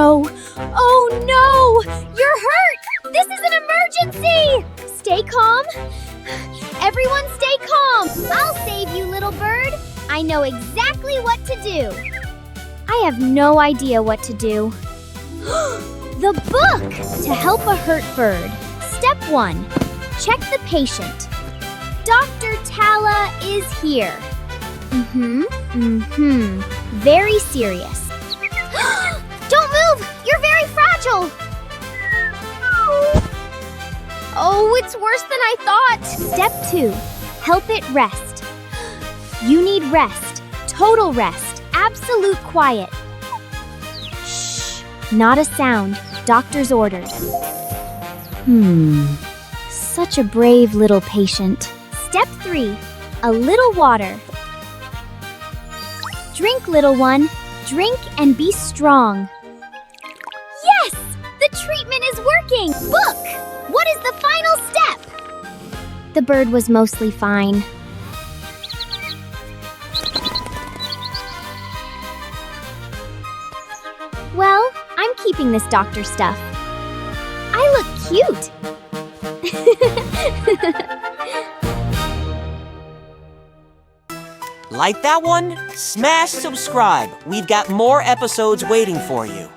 no! Oh no! You're hurt! This is an emergency! Stay calm. Everyone stay calm. I'll save you, little bird. I know exactly what to do. I have no idea what to do. The book! To help a hurt bird. Step 1. Check the patient. Dr. Talla is here. Very serious. Don't move! You're very fragile! Oh, it's worse than I thought. Step 2. Help it rest. You need rest. Total rest. Absolute quiet. Shh. Not a sound. Doctor's orders. Such a brave little patient. Step 3. A little water. Drink, little one. Drink and be strong. Yes! The treatment is working! Book! What is the final step? The bird was mostly fine. Well, I'm keeping this doctor stuff. I look cute. Like that one? Smash subscribe. We've got more episodes waiting for you.